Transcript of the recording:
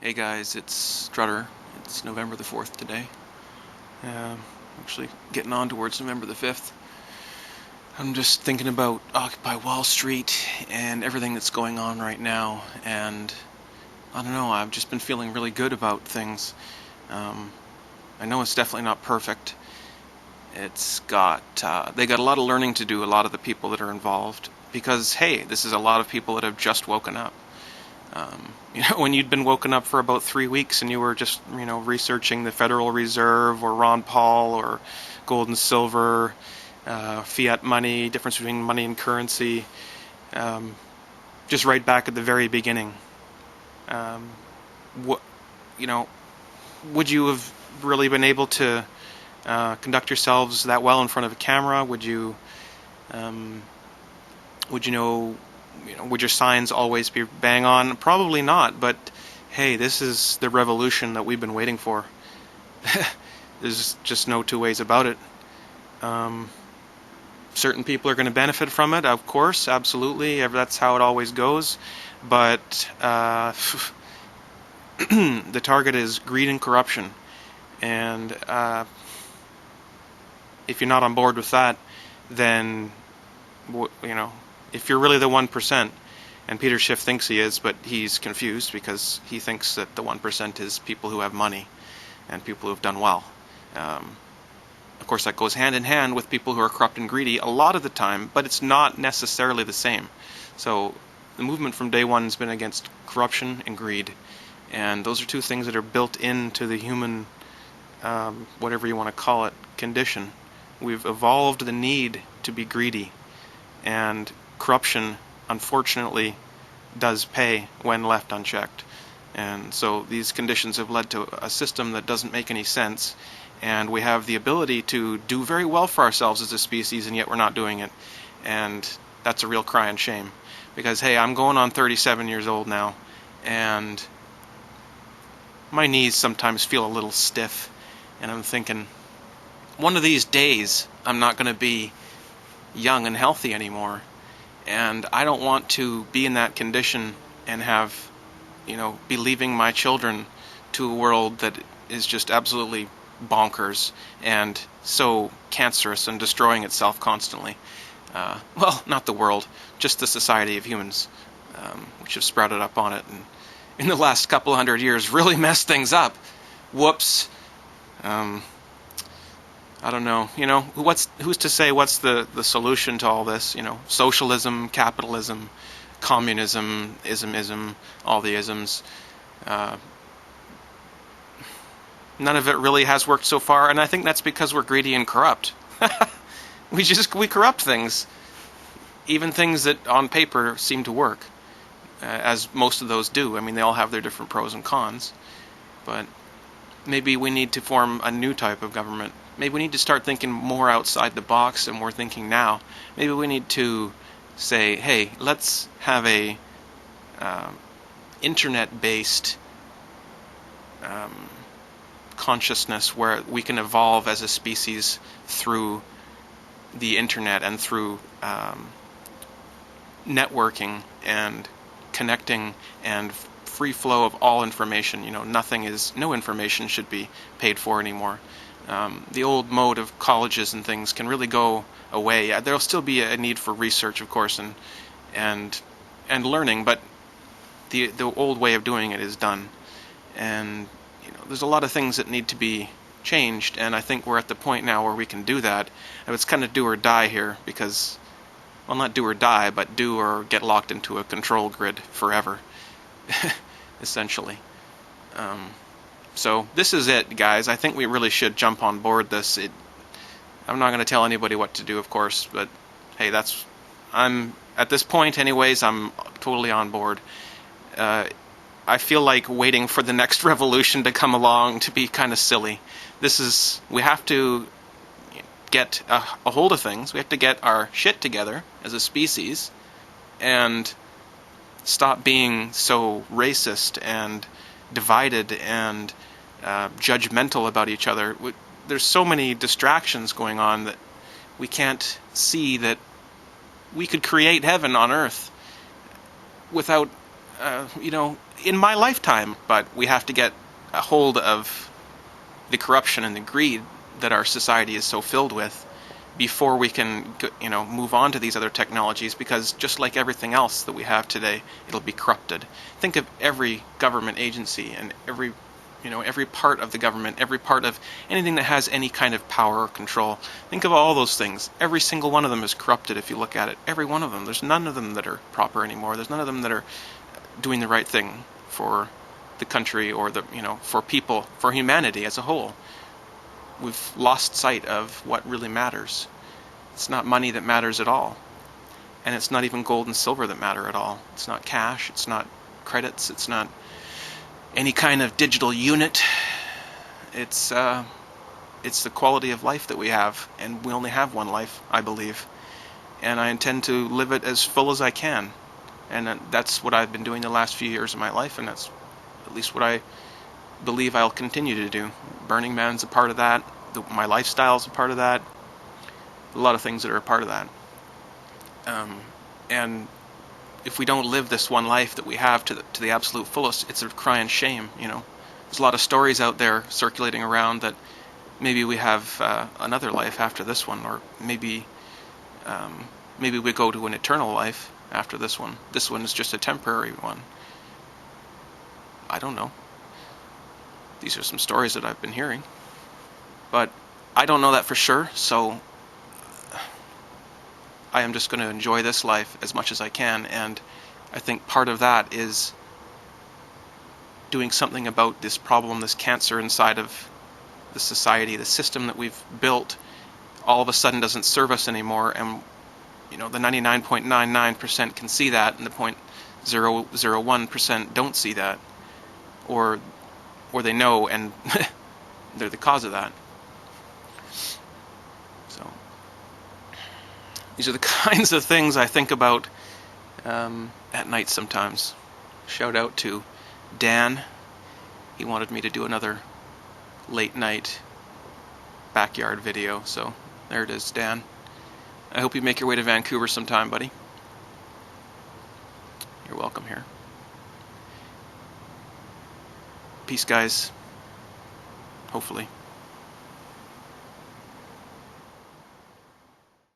Hey guys, it's Strutter. It's November the 4th today. Actually getting on towards November the 5th. I'm just thinking about Occupy Wall Street and everything that's going on right now, and I don't know, I've just been feeling really good about things. I know it's definitely not perfect. They got a lot of learning to do, a lot of the people that are involved, because hey, this is a lot of people that have just woken up. When you'd been woken up for about 3 weeks and you were just, researching the Federal Reserve or Ron Paul or gold and silver, fiat money, difference between money and currency, just right back at the very beginning. What, would you have really been able to conduct yourselves that well in front of a camera? Would you know? Would your signs always be bang on? Probably not, but hey, this is the revolution that we've been waiting for. There's just no two ways about it. Certain people are going to benefit from it, of course, absolutely. That's how it always goes. But the target is greed and corruption. And if you're not on board with that, then, if you're really the 1%, and Peter Schiff thinks he is, but he's confused because he thinks that the 1% is people who have money and people who have done well. Of course, that goes hand in hand with people who are corrupt and greedy a lot of the time, but it's not necessarily the same. So the movement from day one has been against corruption and greed, and those are two things that are built into the human, whatever you want to call it, condition. We've evolved the need to be greedy, and corruption, unfortunately, does pay when left unchecked. And so these conditions have led to a system that doesn't make any sense, and we have the ability to do very well for ourselves as a species, and yet we're not doing it. And that's a real cry and shame. Because, hey, I'm going on 37 years old now, and my knees sometimes feel a little stiff, and I'm thinking, one of these days, I'm not going to be young and healthy anymore. And I don't want to be in that condition and have, be leaving my children to a world that is just absolutely bonkers and so cancerous and destroying itself constantly. Well, not the world, just the society of humans, which have sprouted up on it and in the last couple 100 years really messed things up. Whoops. I don't know. Who's to say what's the solution to all this? Socialism, capitalism, communism, ism, all the isms. None of it really has worked so far, and I think that's because we're greedy and corrupt. We corrupt things, even things that on paper seem to work, as most of those do. I mean, they all have their different pros and cons, but maybe we need to form a new type of government. Maybe we need to start thinking more outside the box than we're thinking now. Maybe we need to say, hey, let's have a internet-based consciousness where we can evolve as a species through the internet and through networking and connecting and free flow of all information. No information should be paid for anymore. The old mode of colleges and things can really go away. There'll still be a need for research, of course, and learning, but the old way of doing it is done. And there's a lot of things that need to be changed, and I think we're at the point now where we can do that. And it's kind of do or die here, because, well, not do or die, but do or get locked into a control grid forever, essentially. So this is it, guys. I think we really should jump on board this. I'm not going to tell anybody what to do, of course, but hey, I'm at this point anyways, I'm totally on board. I feel like waiting for the next revolution to come along to be kind of silly. We have to get a hold of things. We have to get our shit together as a species and stop being so racist and divided and judgmental about each other. There's so many distractions going on that we can't see that we could create heaven on earth without in my lifetime. But we have to get a hold of the corruption and the greed that our society is so filled with before we can, move on to these other technologies, because just like everything else that we have today, it'll be corrupted. Think of every government agency and every part of the government, every part of anything that has any kind of power or control. Think of all those things. Every single one of them is corrupted if you look at it. Every one of them. There's none of them that are proper anymore. There's none of them that are doing the right thing for the country or for people, for humanity as a whole. We've lost sight of what really matters. It's not money that matters at all. And it's not even gold and silver that matter at all. It's not cash. It's not credits. It's not any kind of digital unit. It's the quality of life that we have. And we only have one life, I believe. And I intend to live it as full as I can. And that's what I've been doing the last few years of my life. And that's at least what I believe I'll continue to do. Burning Man's a part of that. My lifestyle's a part of that. A lot of things that are a part of that. And if we don't live this one life that we have to the absolute fullest, it's a crying shame. There's a lot of stories out there circulating around that maybe we have another life after this one, or maybe we go to an eternal life after this one. This one is just a temporary one. I don't know. These are some stories that I've been hearing. But I don't know that for sure, so I am just going to enjoy this life as much as I can, and I think part of that is doing something about this problem, this cancer inside of the society, the system that we've built all of a sudden doesn't serve us anymore, and the 99.99% can see that, and the 0.001% don't see that, or they know, and they're the cause of that. So these are the kinds of things I think about at night sometimes. Shout out to Dan. He wanted me to do another late night backyard video, so there it is, Dan. I hope you make your way to Vancouver sometime, buddy. You're welcome here. Peace, guys. Hopefully.